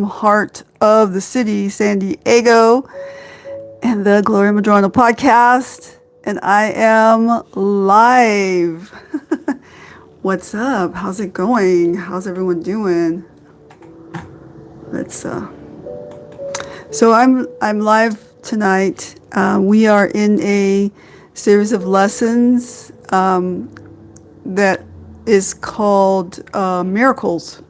heart of the city, San Diego, and the Gloria Madrono podcast. And I am live. What's up? How's it going? How's everyone doing? Let's. So I'm live tonight. We are in a series of lessons that is called Miracles.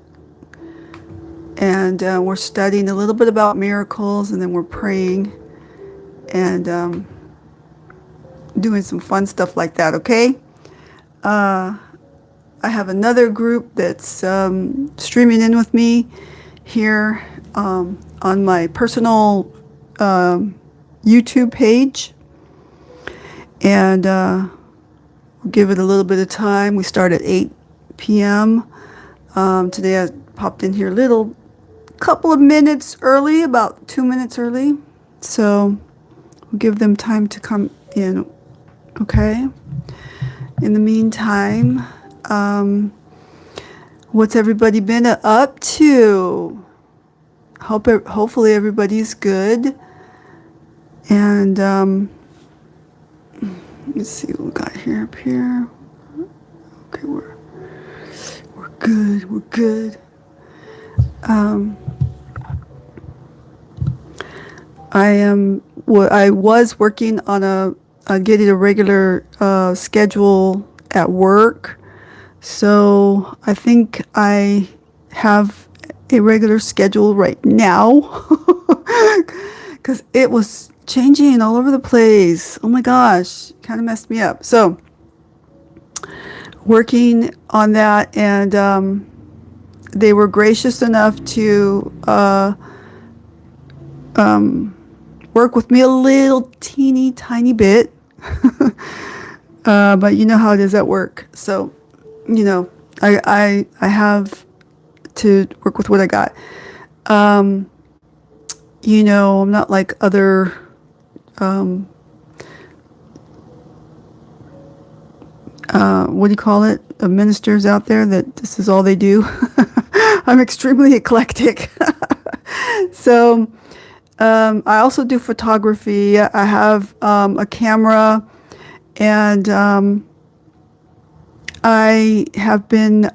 And we're studying a little bit about miracles, and then we're praying and doing some fun stuff like that, okay? I have another group that's streaming in with me here on my personal YouTube page. And we'll give it a little bit of time. We start at 8 p.m. Today I popped in here a couple of minutes early, about 2 minutes early. So we'll give them time to come in, okay? In the meantime, what's everybody been up to? Hopefully everybody's good. And let's see what we got here up here. Okay, we're good. We're good. I was working on getting a regular schedule at work. So I think I have a regular schedule right now because it was changing all over the place. Oh my gosh, kind of messed me up. So working on that, and they were gracious enough to work with me a little teeny tiny bit. But you know how it is at work. So, I have to work with what I got. I'm not like other what do you call it? Ministers out there that this is all they do. I'm extremely eclectic. So I also do photography. I have a camera, and I have been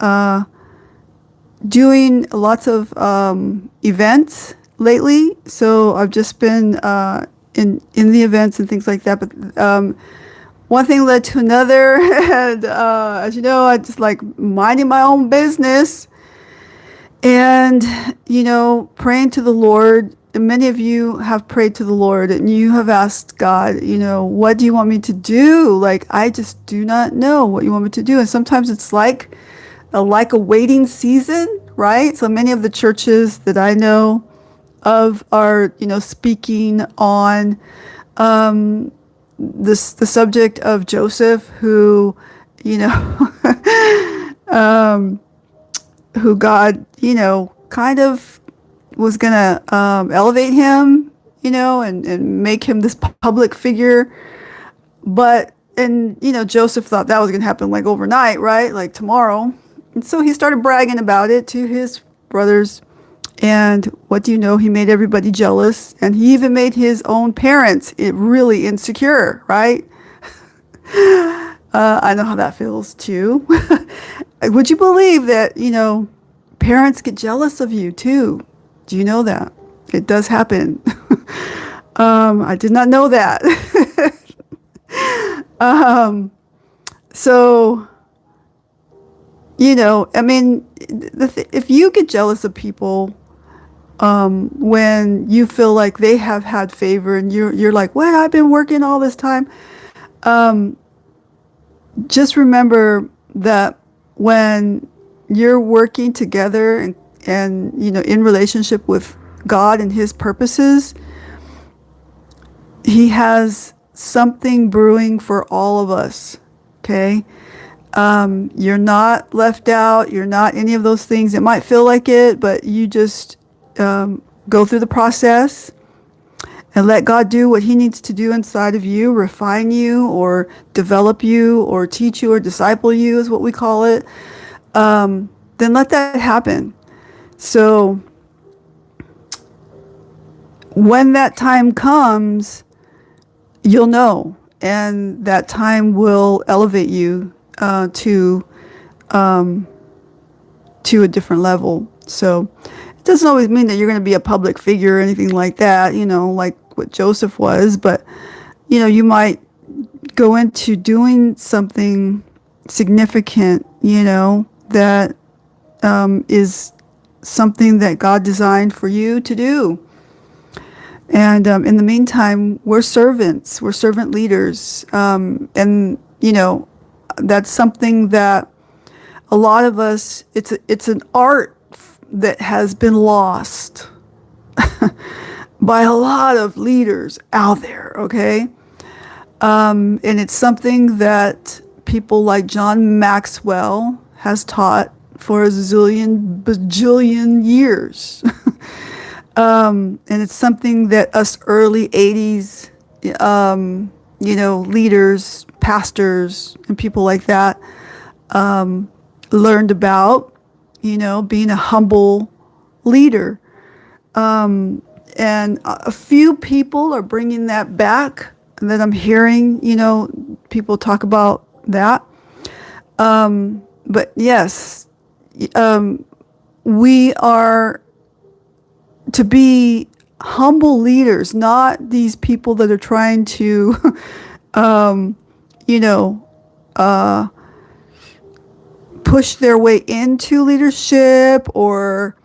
doing lots of events lately. So I've just been in the events and things like that. But one thing led to another, and as you know, I just like minding my own business and praying to the Lord. Many of you have prayed to the Lord, and you have asked God, what do you want me to do? Like, I just do not know what you want me to do. And sometimes it's like a waiting season, right? So many of the churches that I know of are, speaking on the subject of Joseph, who, who God, kind of was going to elevate him, and make him this public figure. But, Joseph thought that was going to happen like overnight, right? Like tomorrow. And so he started bragging about it to his brothers. And what do you know? He made everybody jealous. And he even made his own parents really insecure, right? I know how that feels too. Would you believe that, parents get jealous of you too? Do you know that? It does happen. I did not know that. So, if you get jealous of people, when you feel like they have had favor and you're like, what? I've been working all this time. Just remember that when you're working together and in relationship with God and his purposes, he has something brewing for all of us. Okay. You're not left out. You're not any of those things. It might feel like it, but you just go through the process and let God do what he needs to do inside of you, refine you or develop you or teach you or disciple you is what we call it. Then let that happen. So when that time comes, you'll know, and that time will elevate you to a different level. So it doesn't always mean that you're going to be a public figure or anything like that, like what Joseph was, but you might go into doing something significant, that is something that God designed for you to do. And in the meantime, we're servants, we're servant leaders. And, that's something that a lot of us, it's an art that has been lost by a lot of leaders out there, okay? And it's something that people like John Maxwell has taught for a zillion, bajillion years. And it's something that us early 80s, leaders, pastors, and people like that learned about, being a humble leader. And a few people are bringing that back, and that I'm hearing, people talk about that. But yes, we are to be humble leaders, not these people that are trying to, push their way into leadership, or,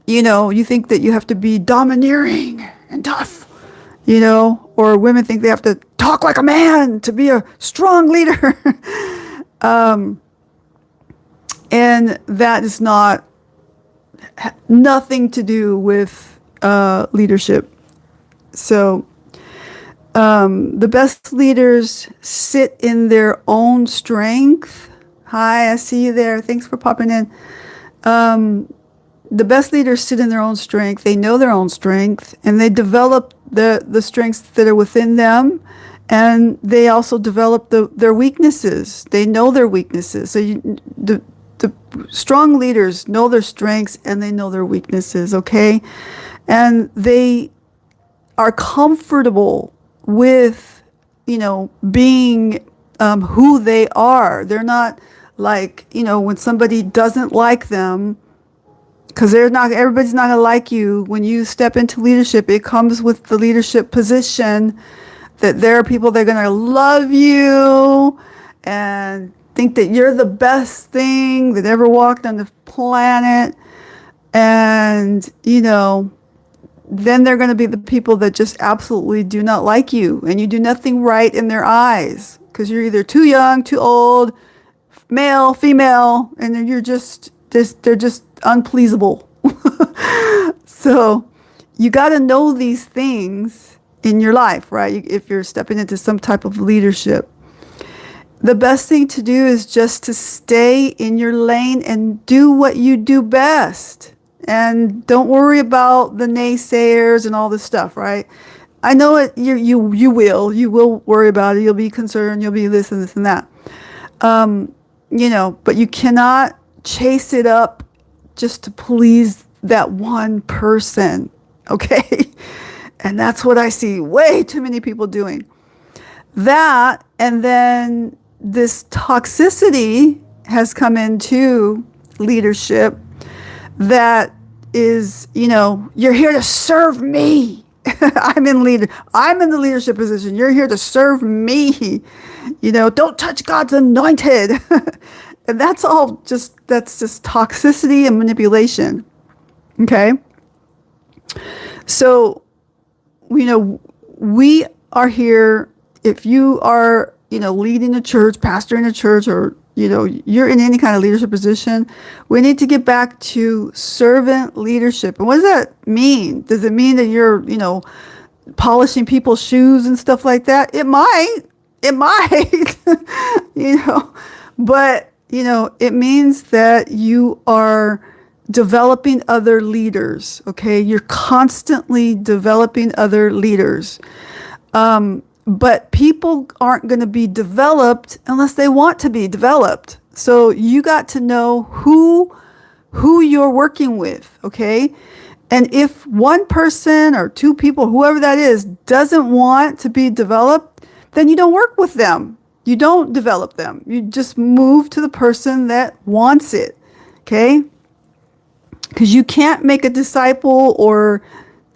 you think that you have to be domineering and tough, or women think they have to talk like a man to be a strong leader. And that is nothing to do with leadership. So the best leaders sit in their own strength. Hi, I see you there. Thanks for popping in. The best leaders sit in their own strength. They know their own strength, and they develop the strengths that are within them, and they also develop their weaknesses. They know their weaknesses. So the strong leaders know their strengths and they know their weaknesses, okay? And they are comfortable with, being who they are. They're not like, when somebody doesn't like them, because everybody's not going to like you. When you step into leadership, it comes with the leadership position that there are people that are going to love you and think that you're the best thing that ever walked on the planet. And, then they're going to be the people that just absolutely do not like you, and you do nothing right in their eyes because you're either too young, too old, male, female, and then they're just unpleasable. So you got to know these things in your life, right? If you're stepping into some type of leadership. The best thing to do is just to stay in your lane and do what you do best. And don't worry about the naysayers and all this stuff, right? I know it. You will worry about it. You'll be concerned. You'll be this and this and that. But you cannot chase it up just to please that one person, okay? And that's what I see way too many people doing. That, and then this toxicity has come into leadership that is, you're here to serve me. I'm in the leadership position. You're here to serve me. Don't touch God's anointed. And that's just toxicity and manipulation. Okay. So, we are here. If you are, leading a church, pastoring a church, or, you're in any kind of leadership position, we need to get back to servant leadership. And what does that mean? Does it mean that you're, polishing people's shoes and stuff like that? It might, but, it means that you are developing other leaders, okay? You're constantly developing other leaders. But people aren't going to be developed unless they want to be developed. So you got to know who you're working with, okay? And if one person or two people, whoever that is, doesn't want to be developed, then you don't work with them. You don't develop them. You just move to the person that wants it. Okay? Because you can't make a disciple or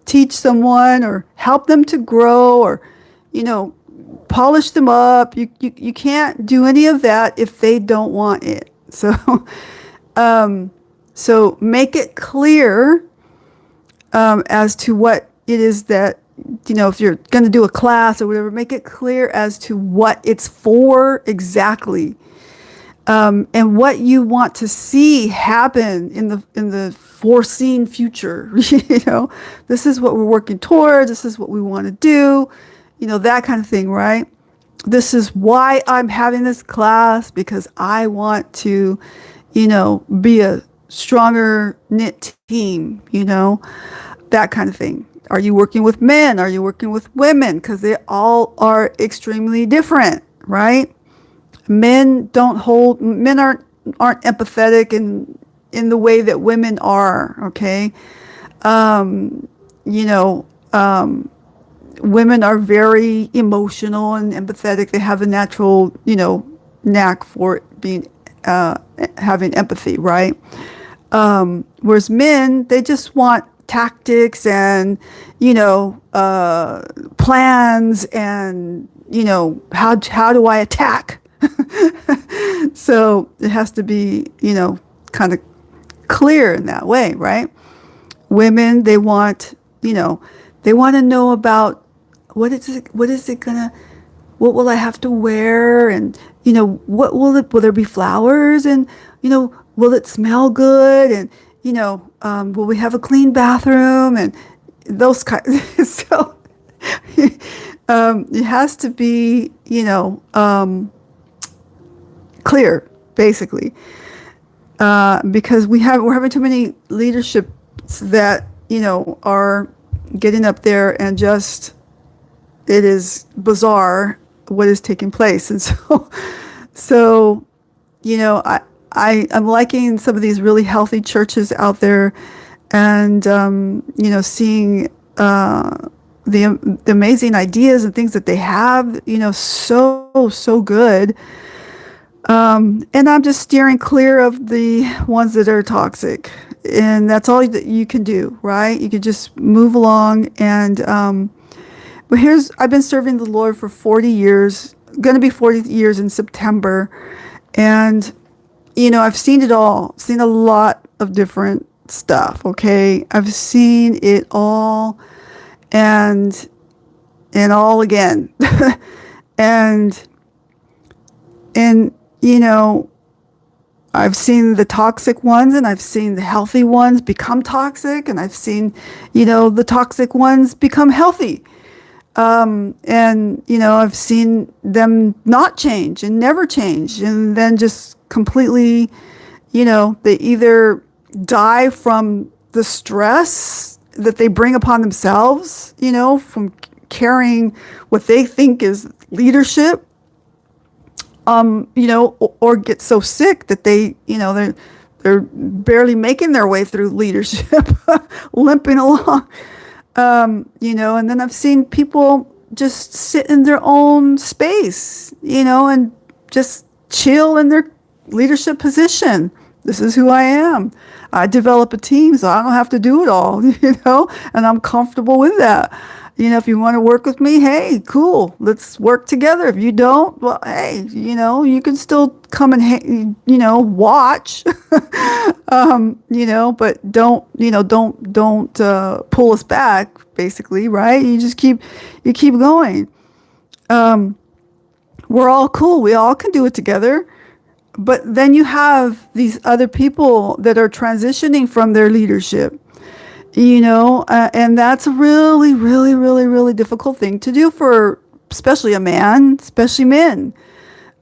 teach someone or help them to grow or, polish them up. You can't do any of that if they don't want it. So, so make it clear as to what it is that, if you're going to do a class or whatever, make it clear as to what it's for exactly. And what you want to see happen in the foreseen future. This is what we're working towards. This is what we want to do. That kind of thing, right? This is why I'm having this class, because I want to, be a stronger knit team, that kind of thing. Are you working with men? Are you working with women? Because they all are extremely different, right? Men aren't empathetic in the way that women are, okay? Women are very emotional and empathetic. They have a natural, knack for being, having empathy, right? Whereas men, they just want tactics and, plans and, how do I attack? So it has to be, kind of clear in that way, right? Women, they want to know about what will I have to wear? And, will there be flowers? And, will it smell good? And, will we have a clean bathroom? And those kinds. So it has to be, clear, basically, because we're having too many leaderships that, are getting up there and just, it is bizarre what is taking place. And so, I'm liking some of these really healthy churches out there and, seeing the amazing ideas and things that they have, so good. And I'm just steering clear of the ones that are toxic. And that's all that you can do, right? You can just move along. And but I've been serving the Lord for 40 years, going to be 40 years in September. And, I've seen it all, seen a lot of different stuff, okay? I've seen it all and all again. and I've seen the toxic ones and I've seen the healthy ones become toxic, and I've seen, the toxic ones become healthy. I've seen them not change and never change, and then just completely, they either die from the stress that they bring upon themselves, from carrying what they think is leadership, or get so sick that they're barely making their way through leadership, limping along, and then I've seen people just sit in their own space, and just chill in their leadership position. This is who I am. I develop a team, so I don't have to do it all, and I'm comfortable with that. If you want to work with me, hey, cool, let's work together. If you don't, well, hey, you can still come and, watch, but don't pull us back, basically, right? You keep going. We're all cool. We all can do it together. But then you have these other people that are transitioning from their leadership. And that's a really, really, really, really difficult thing to do for especially a man, especially men,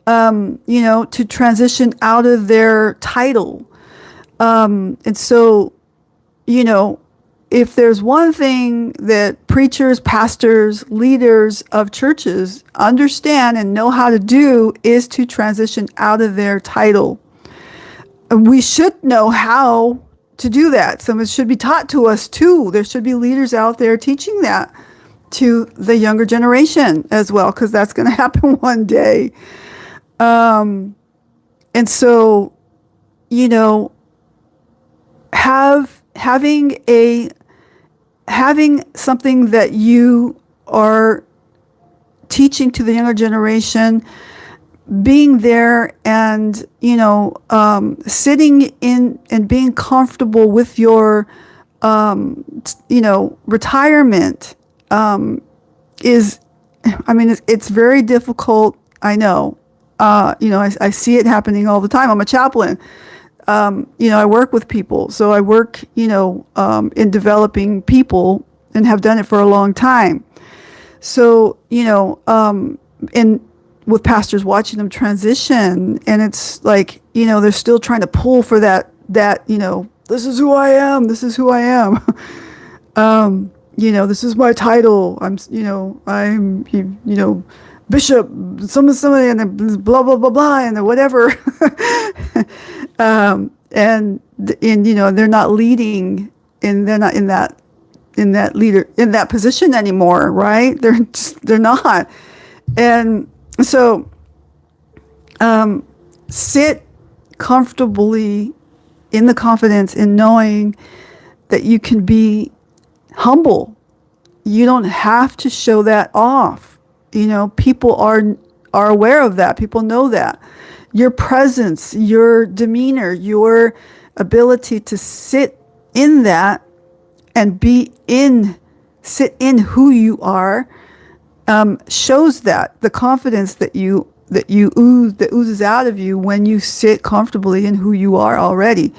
to transition out of their title. And so, if there's one thing that preachers, pastors, leaders of churches understand and know how to do is to transition out of their title. We should know how to do that. Some of it should be taught to us too. There should be leaders out there teaching that to the younger generation as well, because that's going to happen one day. And so, having something that you are teaching to the younger generation, being there and, sitting in and being comfortable with your, retirement, it's very difficult. I know. I see it happening all the time. I'm a chaplain. I work with people. So I work, in developing people and have done it for a long time. So, and with pastors watching them transition, and it's like, they're still trying to pull for that, this is who I am. This is who I am. This is my title. I'm bishop, somebody, and blah, blah, blah, blah, and whatever. And they're not leading, and they're not in that position anymore, right? They're not. And so, sit comfortably in the confidence in knowing that you can be humble. You don't have to show that off. People are aware of that. People know that. Your presence, your demeanor, your ability to sit in that and sit in who you are, shows that the confidence that oozes out of you when you sit comfortably in who you are already.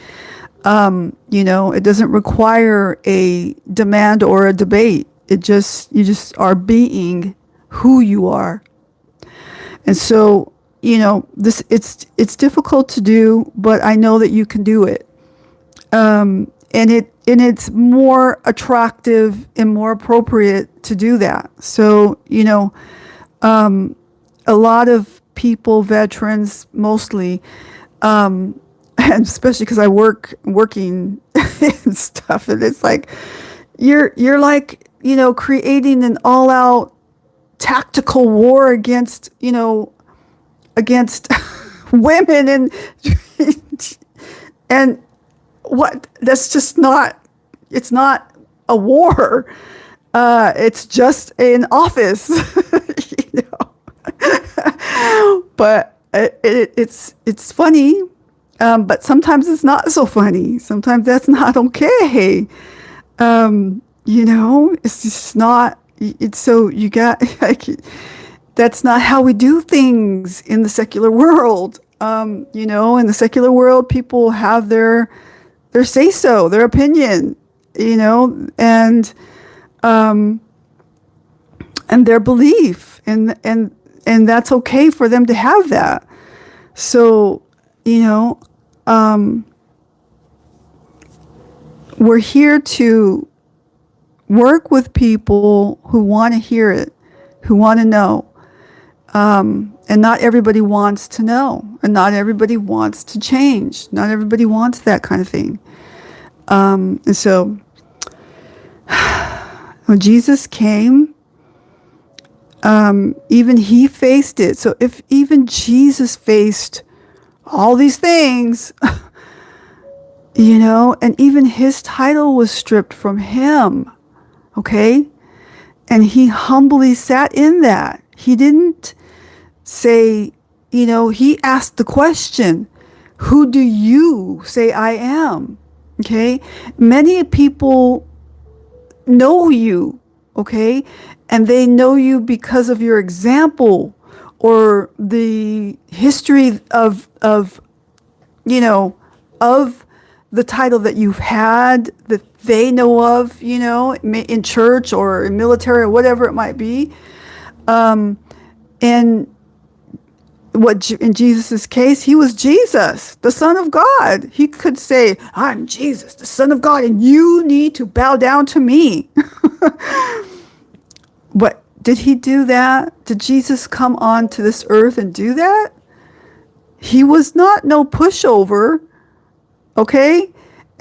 It doesn't require a demand or a debate. You just are being who you are. And so, it's difficult to do, but I know that you can do it. And it's more attractive and more appropriate to do that. So, a lot of people, veterans mostly, and especially because I working and stuff, and it's like you're like, creating an all-out tactical war against women, and what, that's just not, it's not a war. It's just an office, but it's funny. But sometimes it's not so funny. Sometimes that's not okay. It's just not, it's so you got, that's not how we do things in the secular world. In the secular world, people have their say-so, their opinion, and their belief, and that's okay for them to have that. So, we're here to work with people who want to hear it, who want to know. And not everybody wants to know, and not everybody wants to change. Not everybody wants that kind of thing. And so when Jesus came, even he faced it. So if even Jesus faced all these things, and even his title was stripped from him, okay? And he humbly sat in that. He didn't say, he asked the question, who do you say I am? Okay? Many people know you, okay? And they know you because of your example or the history of the title that you've had, that they know of, in church or in military or whatever it might be. And in Jesus's case, he was Jesus, the Son of God. He could say, I'm Jesus, the Son of God, and you need to bow down to me. But did he do that? Did Jesus come onto this earth and do that? He was not no pushover, okay?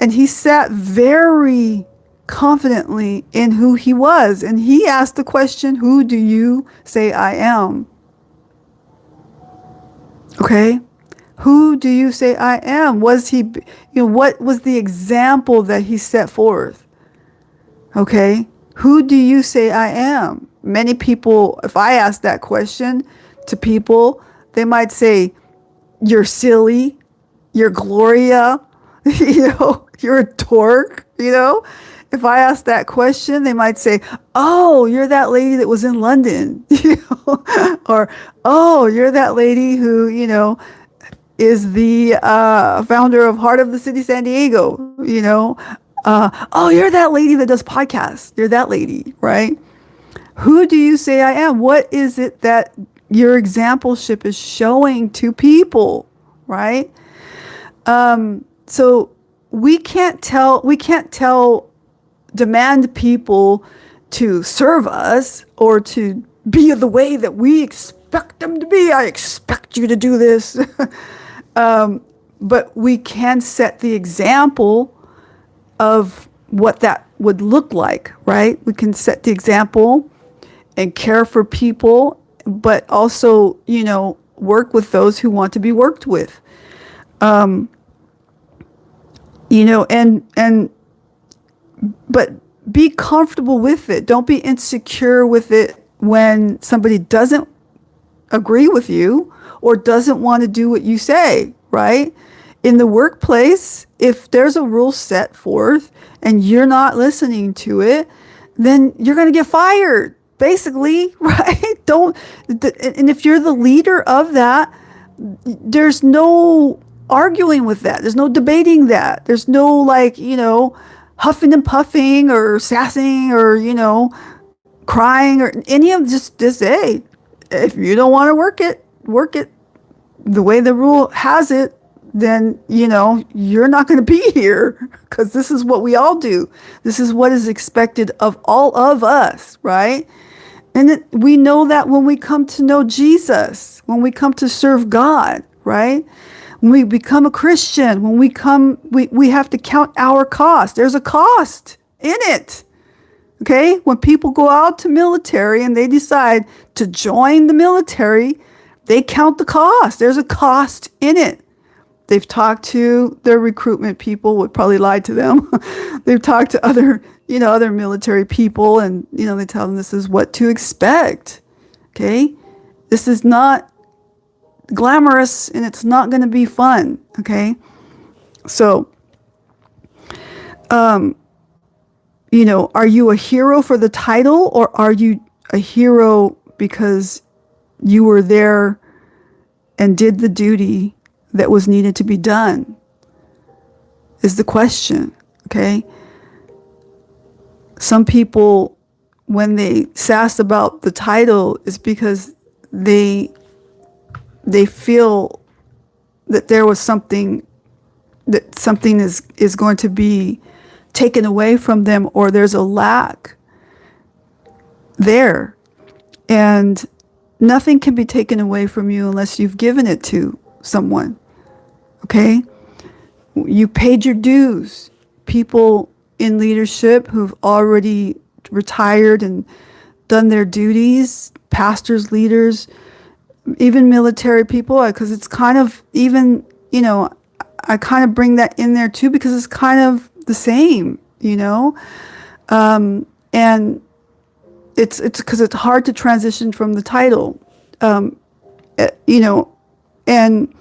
And he sat very confidently in who he was. And he asked the question, who do you say I am? Okay? Who do you say I am? Was he, what was the example that he set forth? Okay? Who do you say I am? Many people, if I ask that question to people, they might say, you're silly, you're Gloria, you're a dork, If I ask that question, they might say, oh, you're that lady that was in London, or, oh, you're that lady who, is the founder of Heart of the City San Diego, oh, you're that lady that does podcasts. You're that lady, right? Who do you say I am? What is it that your exampleship is showing to people, right? So we can't demand people to serve us or to be the way that we expect them to be. I expect you to do this. But we can set the example of what that would look like, right? We can set the example and care for people, but also, work with those who want to be worked with. But be comfortable with it. Don't be insecure with it when somebody doesn't agree with you or doesn't want to do what you say, right? In the workplace, if there's a rule set forth and you're not listening to it, then you're going to get fired, basically, right? And if you're the leader of that, there's no arguing with that. There's no debating that. There's no huffing and puffing or sassing or, crying or any of just hey, if you don't want to work it the way the rule has it, then, you're not going to be here because this is what we all do. This is what is expected of all of us, right? And we know that when we come to know Jesus, when we come to serve God, right? When we become a Christian, when we have to count our cost. There's a cost in it. Okay? When people go out to military and they decide to join the military, they count the cost. There's a cost in it. They've talked to their recruitment people, would probably lie to them. They've talked to other military people, and, they tell them this is what to expect. Okay? This is not glamorous and it's not going to be fun. Okay? So, are you a hero for the title, or are you a hero because you were there and did the duty that was needed to be done? Is the question. Okay? Some people, when they sass about the title, is because they feel that there was something is going to be taken away from them, or there's a lack there. And nothing can be taken away from you unless you've given it to someone. Okay? You paid your dues. People in leadership who've already retired and done their duties, pastors, leaders, even military people, because it's kind of even, I kind of bring that in there too, because it's kind of the same, and it's because it's hard to transition from the title, and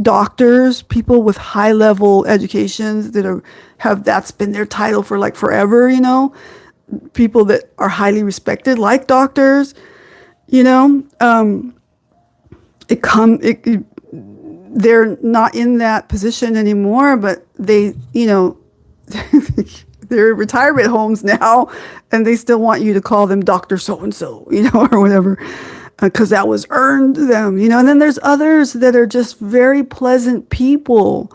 doctors, people with high level educations that's been their title for like forever, people that are highly respected, like doctors, they're not in that position anymore, but they, they're in retirement homes now, and they still want you to call them Dr. So-and-so, or whatever, because that was earned them, and then there's others that are just very pleasant people,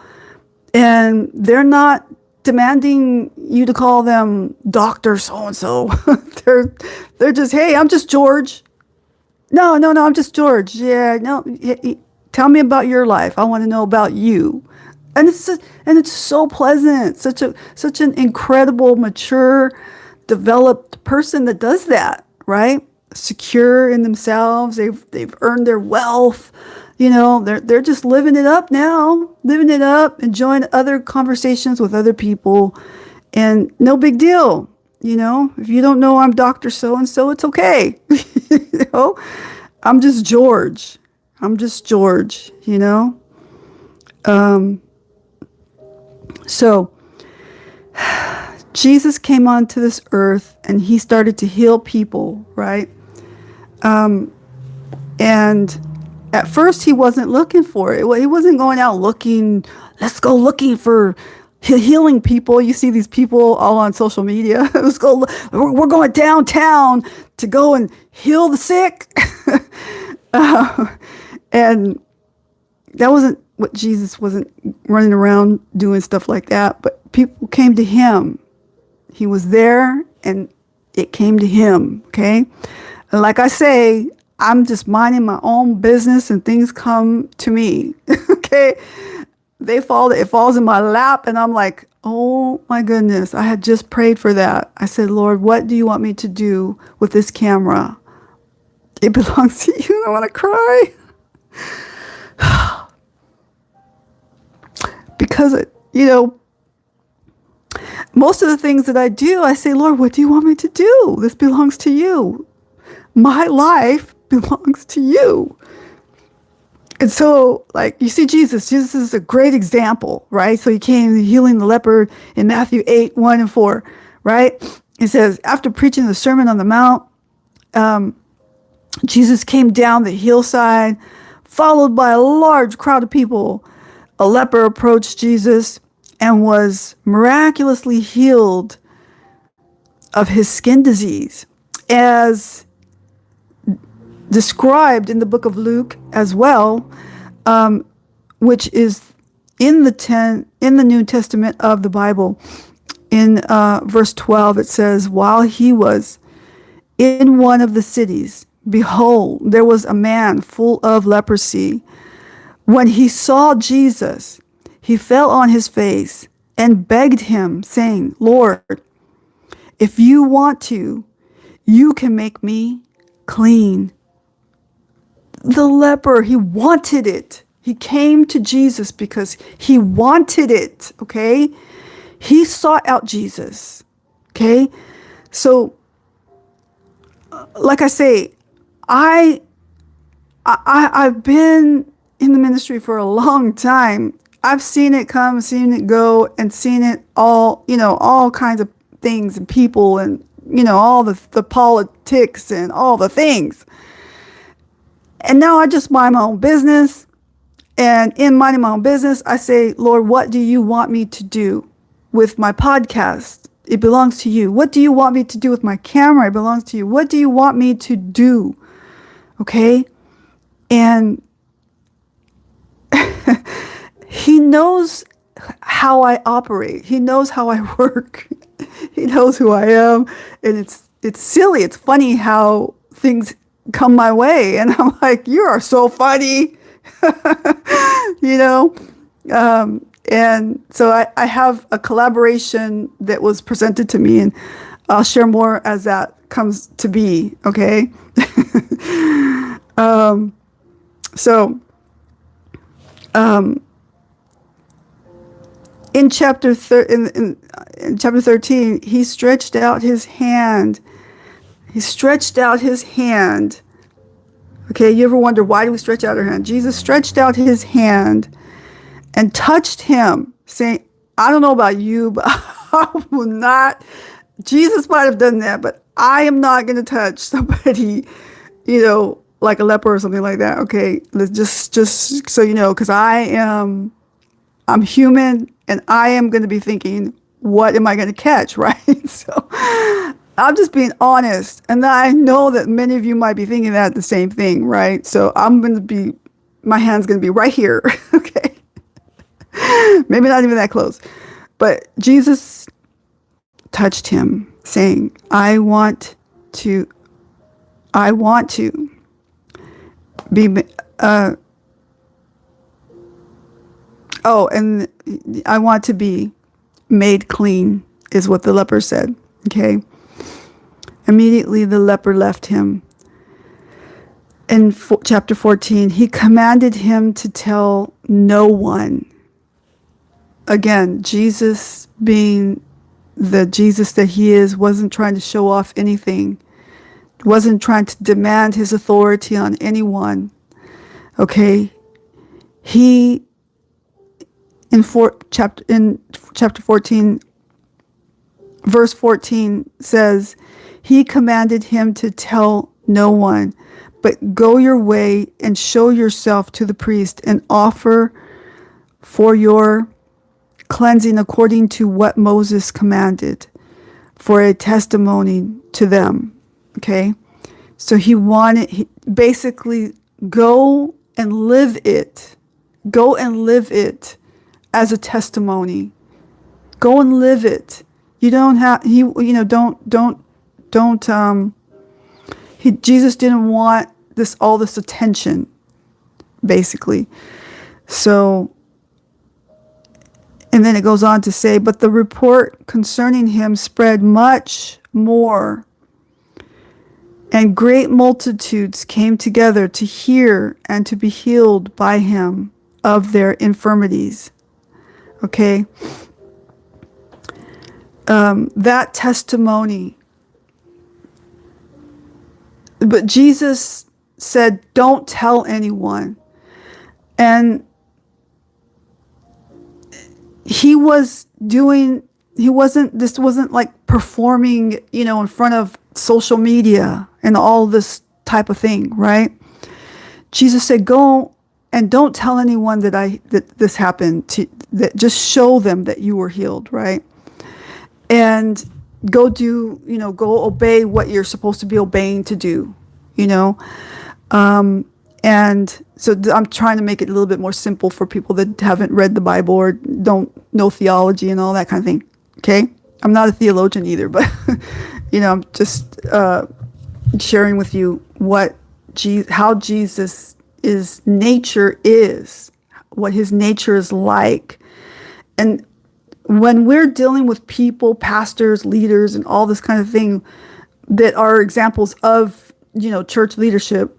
and they're not demanding you to call them Dr. So-and-so. They're just, hey, I'm just George. No, I'm just George. Yeah, no, tell me about your life. I want to know about you. And it's so pleasant. Such an incredible, mature, developed person that does that, right? Secure in themselves. They've earned their wealth. They're just living it up now, living it up, enjoying other conversations with other people, and no big deal. If you don't know I'm Dr. So and so, it's okay. you know, I'm just George. I'm just George. So Jesus came onto this earth and he started to heal people, right? And at first he wasn't looking for it. Well, he wasn't going out looking, let's go looking for healing people. You see these people all on social media. Let's go, we're going downtown to go and heal the sick. And that wasn't what Jesus wasn't running around doing stuff like that, but people came to him. He was there and it came to him, okay? And like I say, I'm just minding my own business and things come to me, okay? It falls in my lap and I'm like, oh my goodness, I had just prayed for that. I said, Lord, what do you want me to do with this camera? It belongs to you. I want to cry. Because, most of the things that I do, I say, Lord, what do you want me to do? This belongs to you. My life belongs to you. And so, you see Jesus is a great example, right? So he came healing the leper in Matthew 8, 1 and 4, right? It says, after preaching the Sermon on the Mount, Jesus came down the hillside, followed by a large crowd of people. A leper approached Jesus and was miraculously healed of his skin disease, as described in the book of Luke as well, which is in the New Testament of the Bible. In verse 12, it says, while he was in one of the cities, behold, there was a man full of leprosy. When he saw Jesus, he fell on his face and begged him, saying, Lord, if you want to, you can make me clean. The leper, he wanted it. He came to Jesus because he wanted it, okay? He sought out Jesus, okay? So, like I say, I've been in the ministry for a long time. I've seen it come, seen it go, and seen it all, all kinds of things and people and, all the politics and all the things. And now I just mind my own business. And in minding my own business, I say, Lord, what do you want me to do with my podcast? It belongs to you. What do you want me to do with my camera? It belongs to you. What do you want me to do? Okay? And he knows how I operate. He knows how I work. He knows who I am. And it's silly. It's funny how things come my way. And I'm like, you are so funny. And so I have a collaboration that was presented to me, and I'll share more as that comes to be. Okay. In chapter in chapter 13, he stretched out his hand. He stretched out his hand. Okay, you ever wonder, why do we stretch out our hand? Jesus stretched out his hand and touched him, saying, I don't know about you, but I will not. Jesus might have done that, but I am not going to touch somebody, like a leper or something like that. Okay, let's just so you know, because I'm human and I am going to be thinking, what am I going to catch, right? So I'm just being honest. And I know that many of you might be thinking that the same thing, right? So my hand's going to be right here, okay? Maybe not even that close. But Jesus touched him, saying, I want to be, Oh, and I want to be made clean, is what the leper said. Okay. Immediately the leper left him. In chapter 14, he commanded him to tell no one. Again, Jesus, being the Jesus that he is, wasn't trying to show off anything, wasn't trying to demand his authority on anyone. Okay? He, in chapter 14, verse 14 says, he commanded him to tell no one, but go your way and show yourself to the priest and offer for your cleansing according to what Moses commanded, for a testimony to them. Okay? So basically, go and live it. Go and live it as a testimony. Go and live it. You don't have, Jesus didn't want all this attention, basically. So, and then it goes on to say, but the report concerning him spread much more, and great multitudes came together to hear and to be healed by him of their infirmities. Okay? That testimony. But Jesus said, don't tell anyone. And this wasn't like performing, in front of social media and all this type of thing, right? Jesus said, go and don't tell anyone that this happened that just show them that you were healed, right? And go obey what you're supposed to be obeying to do, and so I'm trying to make it a little bit more simple for people that haven't read the Bible or don't know theology and all that kind of thing. Okay? I'm not a theologian either, but, I'm just sharing with you how Jesus' nature is, what his nature is like. And when we're dealing with people, pastors, leaders, and all this kind of thing that are examples of, church leadership,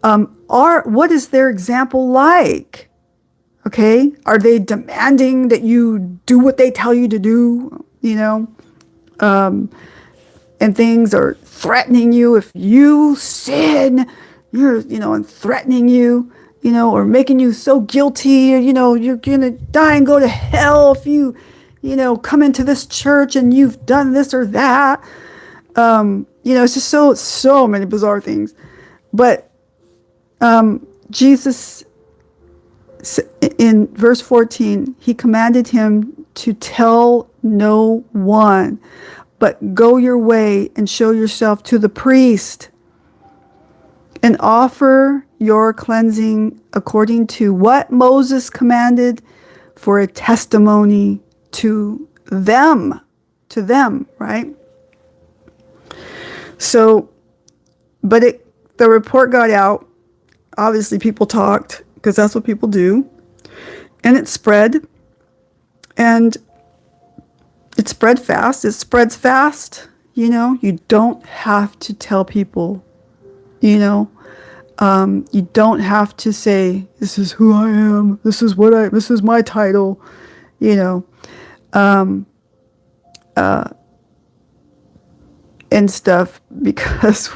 what is their example like? Okay? Are they demanding that you do what they tell you to do, and things, are threatening you if you sin, and threatening you, or making you so guilty, you're going to die and go to hell if you, come into this church and you've done this or that. It's just so many bizarre things. But Jesus, in verse 14, he commanded him to tell no one, but go your way and show yourself to the priest and offer your cleansing according to what Moses commanded, for a testimony to them, right? So, but the report got out. Obviously, people talked, because that's what people do. And it spread. And it spread fast. It spreads fast. You don't have to tell people, you don't have to say, this is who I am. This is my title, and stuff, because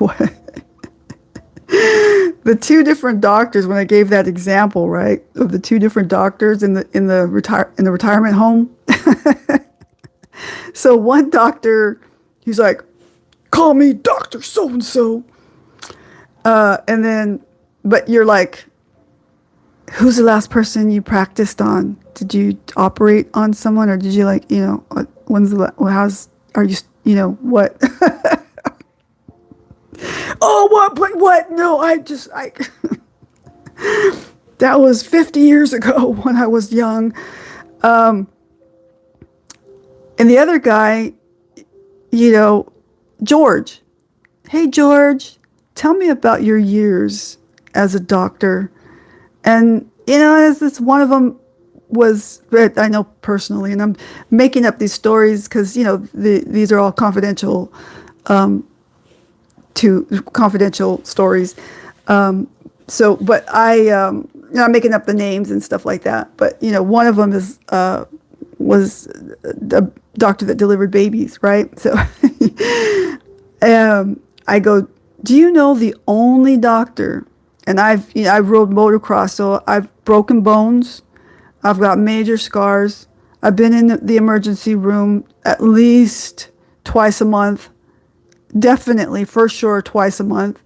the two different doctors, when I gave that example, right, of the two different doctors in the retirement home. So one doctor, he's like, call me Dr. So-and-so. And then, but you're like, who's the last person you practiced on? Did you operate on someone, or did you what? Oh, what? No, that was 50 years ago when I was young. And the other guy, George. Hey, George, tell me about your years as a doctor. And, as this one of them was, I know personally, and I'm making up these stories because, these are all confidential, confidential stories. But I'm making up the names and stuff like that. But, one of them was a doctor that delivered babies, right? So I go, do you know the only doctor, and I've rode motocross, so I've broken bones, I've got major scars, I've been in the emergency room at least twice a month, definitely for sure twice a month,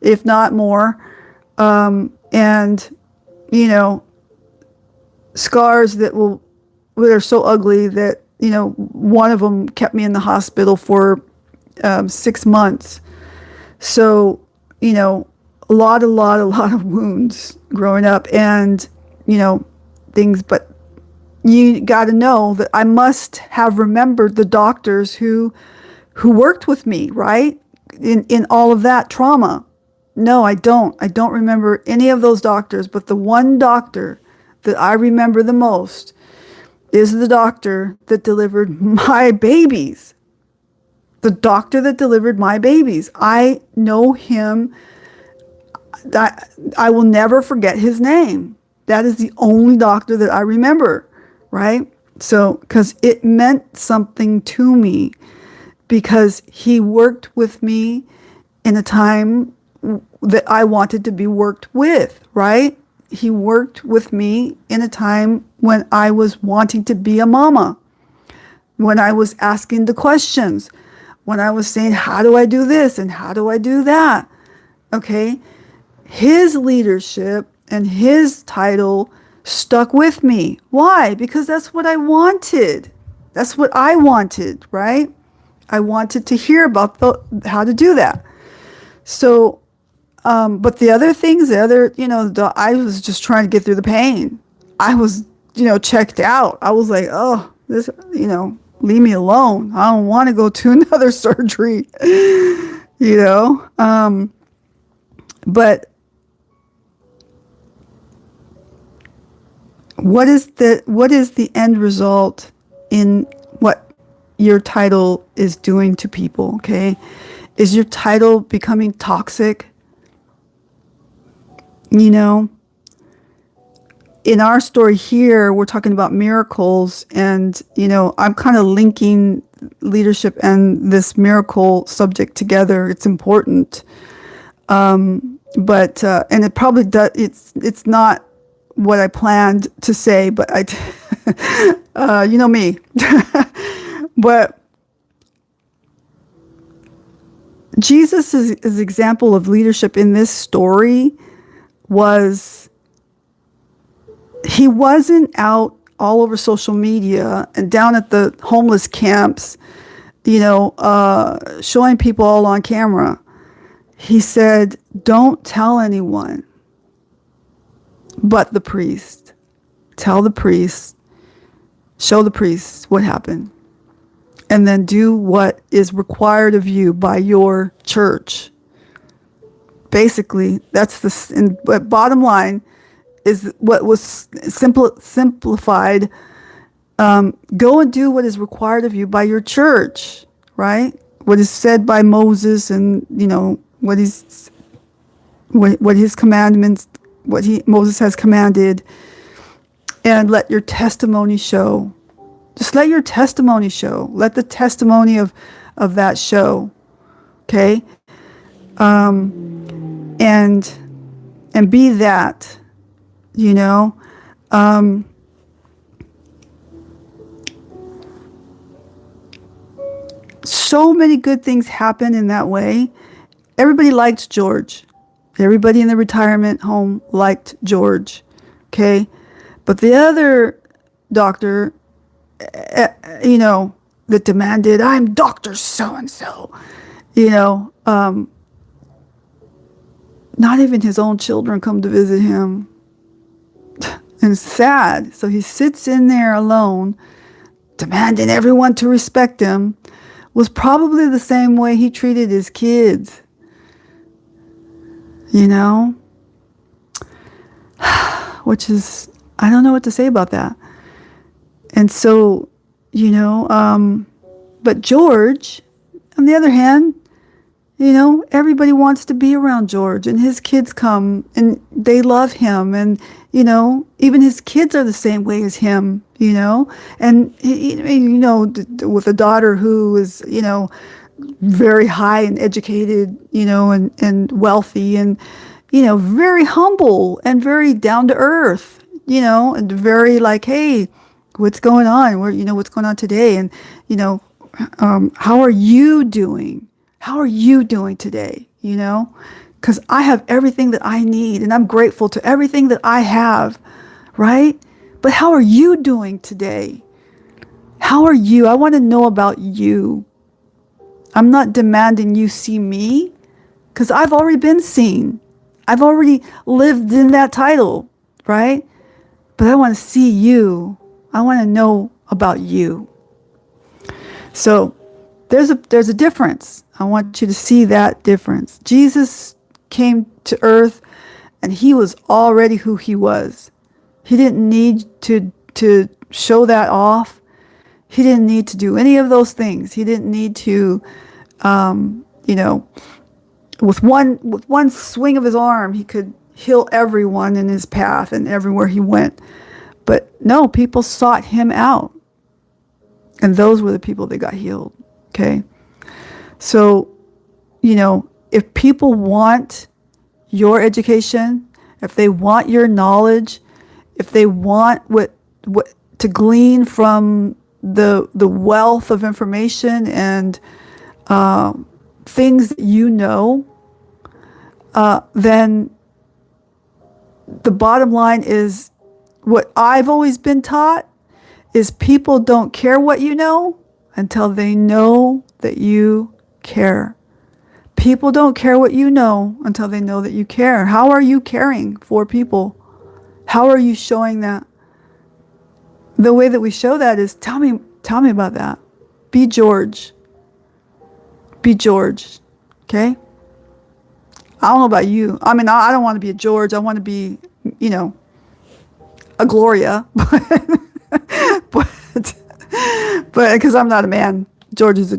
if not more, and scars that are so ugly that one of them kept me in the hospital for 6 months. So, a lot of wounds growing up and, things. But you got to know that I must have remembered the doctors who worked with me, right? In all of that trauma. No, I don't. I don't remember any of those doctors. But the one doctor that I remember the most is the doctor that delivered my babies. The doctor that delivered my babies. I know him. I will never forget his name. That is the only doctor that I remember, right? So, because it meant something to me, because he worked with me in a time that I wanted to be worked with, right? He worked with me in a time when I was wanting to be a mama, when I was asking the questions, when I was saying, how do I do this and how do I do that? Okay. His leadership and his title stuck with me. Why? Because that's what I wanted. That's what I wanted, right? I wanted to hear about how to do that. So, but the other things, I was just trying to get through the pain. I was, checked out. I was like, oh, this, leave me alone. I don't want to go to another surgery, But what is the end result in what your title is doing to people? Okay, is your title becoming toxic? In our story here, we're talking about miracles, and I'm kind of linking leadership and this miracle subject together. It's important, but and it probably does. It's not what I planned to say, but you know me. But Jesus' example of leadership in this story was, he wasn't out all over social media and down at the homeless camps, showing people all on camera. He said, don't tell anyone but the priest. Tell the priest, show the priest what happened, and then do what is required of you by your church. Basically, that's but bottom line is what was simplified. Go and do what is required of you by your church, right? What is said by Moses, and what his commandments, Moses has commanded, and let your testimony show. Just let your testimony show. Let the testimony of that show. Okay. And be that, so many good things happen in that way. Everybody liked George. Everybody in the retirement home liked George. Okay. But the other doctor, that demanded, I'm Dr. So-and-so, not even his own children come to visit him. And it's sad. So he sits in there alone, demanding everyone to respect him. Was probably the same way he treated his kids. Which is I don't know what to say about that. And so, but George, on the other hand, everybody wants to be around George, and his kids come and they love him. And, even his kids are the same way as him, and, with a daughter who is, very high and educated, and wealthy and, very humble and very down to earth, and very like, hey, what's going on? What's going on today? And, how are you doing? How are you doing today? Because I have everything that I need and I'm grateful to everything that I have, right? But how are you doing today? How are you? I want to know about you. I'm not demanding you see me because I've already been seen. I've already lived in that title, right? But I want to see you. I want to know about you. So there's a difference. I want you to see that difference. Jesus came to earth and he was already who he was. He didn't need to show that off. He didn't need to do any of those things. He didn't need to, with one swing of his arm, he could heal everyone in his path and everywhere he went. But no, people sought him out. And those were the people that got healed. Okay. So, if people want your education, if they want your knowledge, if they want what to glean from the wealth of information and things that then the bottom line is what I've always been taught is people don't care what you know until they know that you care. People don't care what you know until they know that you care. How are you caring for people? How are you showing that? The way that we show that is tell me about that. Be George. Be George. Okay? I don't know about you. I mean, I don't want to be a George. I want to be, a Gloria. but because I'm not a man. George is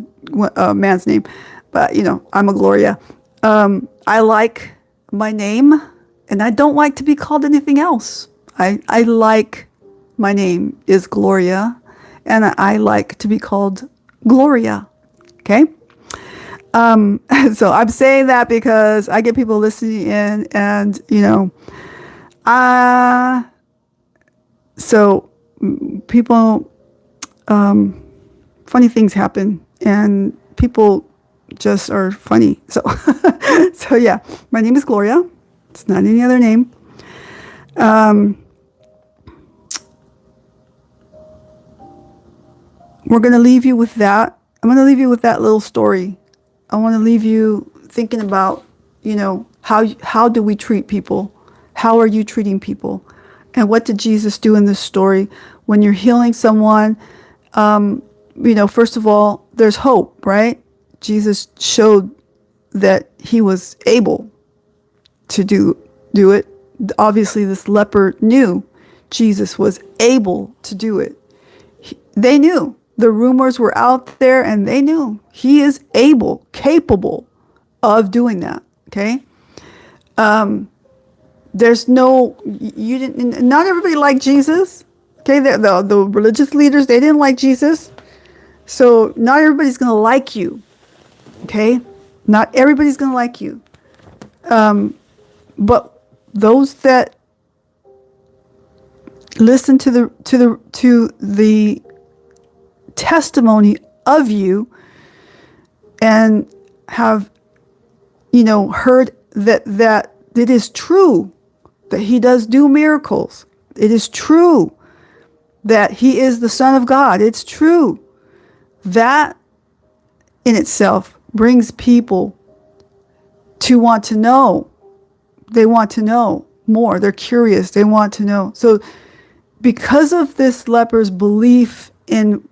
a man's name. But, I'm a Gloria. I like my name, and I don't like to be called anything else. I like my name is Gloria, and I like to be called Gloria. Okay? So I'm saying that because I get people listening in and, so people, funny things happen and people just are funny. So, so yeah, my name is Gloria. It's not any other name. We're going to leave you with that. I'm going to leave you with that little story. I want to leave you thinking about, how do we treat people? How are you treating people? And what did Jesus do in this story? When you're healing someone, first of all, there's hope, right? Jesus showed that he was able to do it. Obviously, this leper knew Jesus was able to do it. They knew. The rumors were out there and they knew he is able, capable of doing that. Okay. There's not everybody liked Jesus. Okay. The religious leaders, they didn't like Jesus. So not everybody's going to like you. Okay. Not everybody's going to like you. But those that listen to the testimony of you and have heard that it is true that he does do miracles. It is true that he is the Son of God. It's true. That in itself brings people to want to know. They want to know more. They're curious. They want to know. So because of this leper's belief in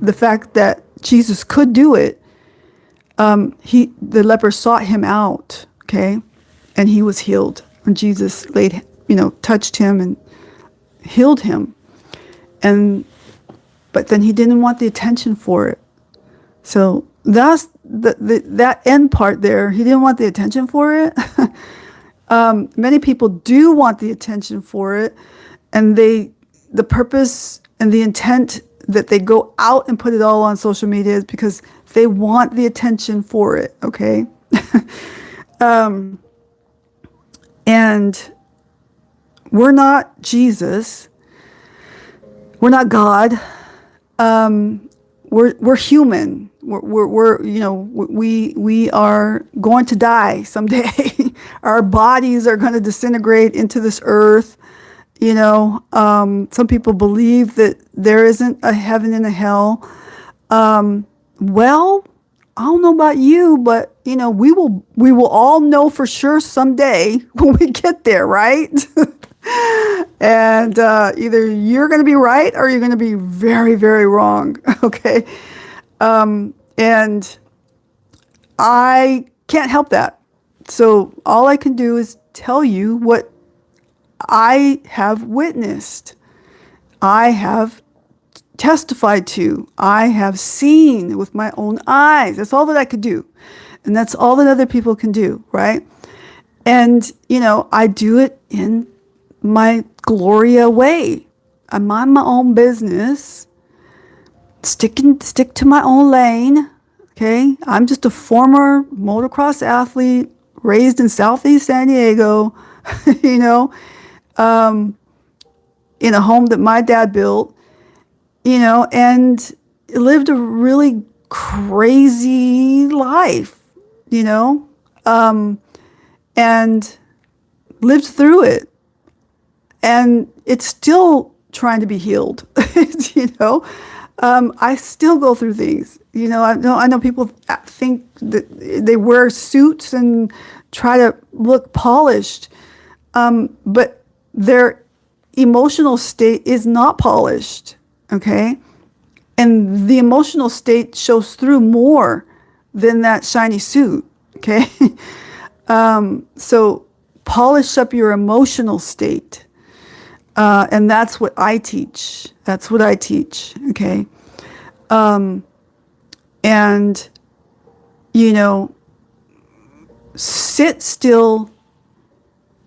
the fact that Jesus could do it, the leper sought him out, okay, and he was healed. When Jesus touched him and healed him. But then he didn't want the attention for it. So that's that end part there. He didn't want the attention for it. Many people do want the attention for it, and the purpose and the intent that they go out and put it all on social media is because they want the attention for it. Okay. And we're not Jesus. We're not God. We're human. We are going to die someday. Our bodies are going to disintegrate into this earth. Some people believe that there isn't a heaven and a hell. Well, I don't know about you, but we will all know for sure someday when we get there, right? And either you're going to be right or you're going to be very, very wrong. Okay. And I can't help that. So all I can do is tell you what I have witnessed. I have testified to. I have seen with my own eyes. That's all that I could do. And that's all that other people can do, right? And, I do it in my Gloria way. I mind my own business. Stick to my own lane. Okay. I'm just a former motocross athlete raised in Southeast San Diego, in a home that my dad built, and lived a really crazy life, and lived through it. And it's still trying to be healed, I still go through things. I know people think that they wear suits and try to look polished, but their emotional state is not polished, okay? And the emotional state shows through more than that shiny suit, okay? So polish up your emotional state. And that's what I teach. Okay? And, sit still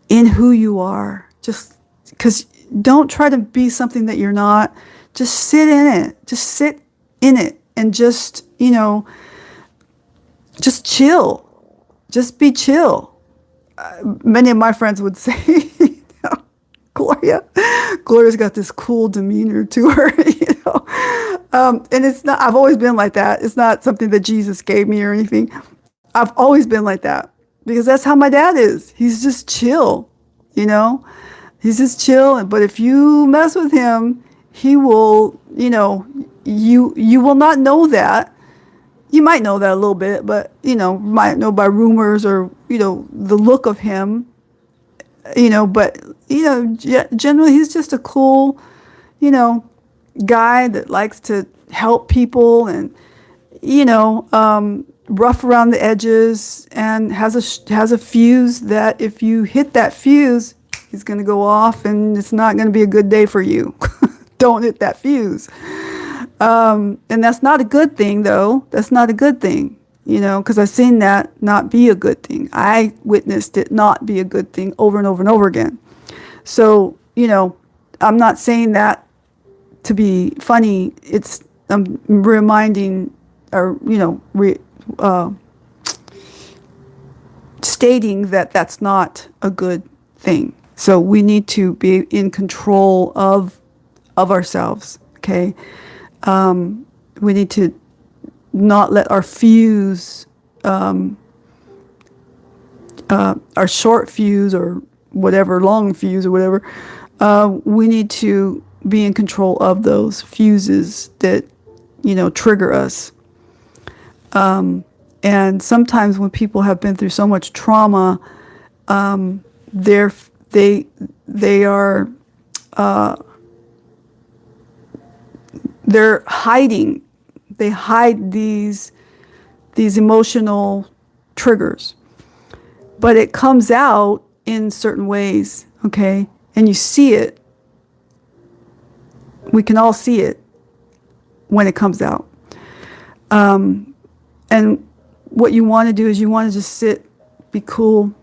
in who you are. Just because don't try to be something that you're not. Just sit in it. Just sit in it and just chill. Just be chill. Many of my friends would say, Gloria's got this cool demeanor to her, and it's not, I've always been like that. It's not something that Jesus gave me or anything. I've always been like that because that's how my dad is. He's just chill, he's just chill. But if you mess with him, he will, you will not know that. You might know that a little bit, but, might know by rumors or, the look of him. But, generally he's just a cool, guy that likes to help people and, rough around the edges and has a fuse that if you hit that fuse, he's going to go off and it's not going to be a good day for you. Don't hit that fuse. And that's not a good thing though. That's not a good thing. Because I've seen that not be a good thing. I witnessed it not be a good thing over and over and over again. So, I'm not saying that to be funny. I'm reminding or, stating that that's not a good thing. So we need to be in control of ourselves, okay? We need to not let our fuse, our short fuse or whatever, long fuse or whatever, we need to be in control of those fuses that, trigger us. And sometimes when people have been through so much trauma, they're hiding. They hide these emotional triggers, but it comes out in certain ways, okay? And you see it, We can all see it when it comes out. And what you want to do is you want to just sit, be cool,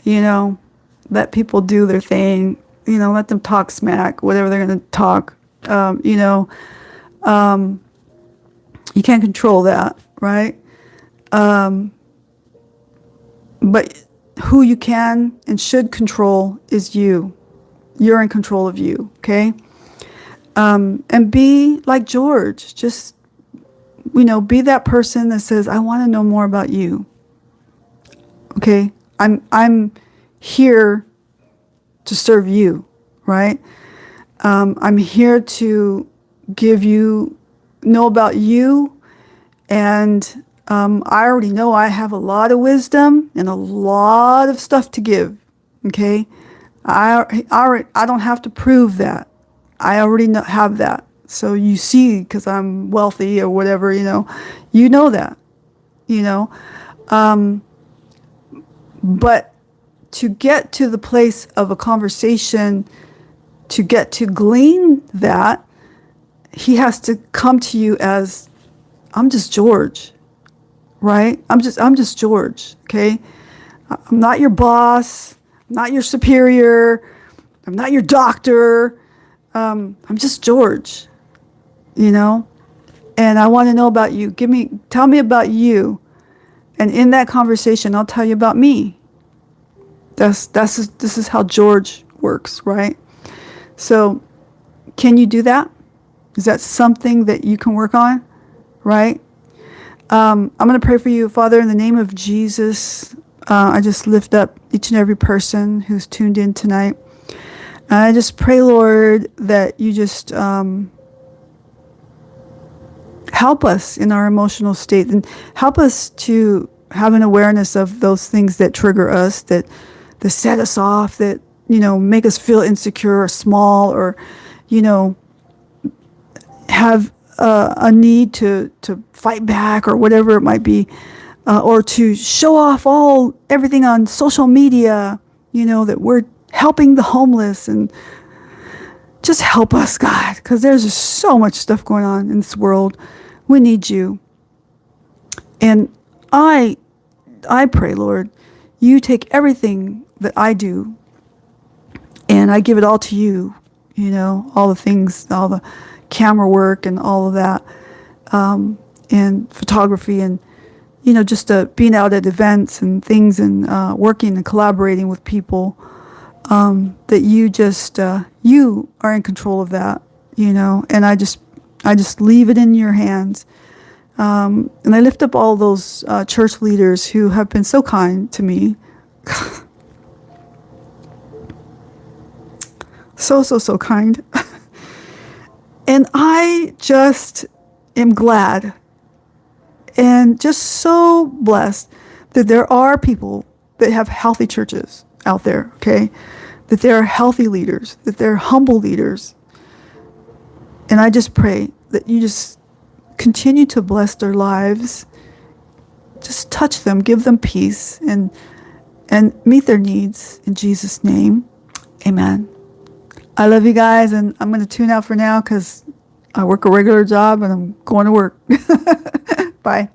let people do their thing, let them talk smack, whatever they're going to talk. You can't control that, right? But who you can and should control is you. You're in control of you, okay? And be like George. Just, be that person that says, I want to know more about you. Okay? I'm here to serve you, right? I'm here to know about you, and I already know I have a lot of wisdom and a lot of stuff to give. Okay, I don't have to prove that. I already have that. So you see, because I'm wealthy or whatever, you know that, But to get to the place of a conversation, to get to glean that, he has to come to you as, I'm just George, right? I'm just George, okay? I'm not your boss. I'm not your superior. I'm not your doctor. I'm just George, And I want to know about you. Tell me about you. And in that conversation, I'll tell you about me. This is how George works, right? So, can you do that? Is that something that you can work on, right? I'm going to pray for you, Father, in the name of Jesus. I just lift up each and every person who's tuned in tonight. And I just pray, Lord, that you just help us in our emotional state and help us to have an awareness of those things that trigger us, that set us off, that, make us feel insecure or small, or, have a need to fight back or whatever it might be, or to show off everything on social media, that we're helping the homeless. And just help us, God, because there's just so much stuff going on in this world. We need you. And I pray, Lord, you take everything that I do and I give it all to you, all the things, all the camera work and all of that, and photography and, just being out at events and things and working and collaborating with people, that you just, you are in control of that, and I just leave it in your hands. And I lift up all those church leaders who have been so kind to me. So kind. And I just am glad and just so blessed that there are people that have healthy churches out there, okay? That there are healthy leaders, that there are humble leaders. And I just pray that you just continue to bless their lives. Just touch them, give them peace, and meet their needs in Jesus' name. Amen. I love you guys, and I'm going to tune out for now because I work a regular job and I'm going to work. Bye.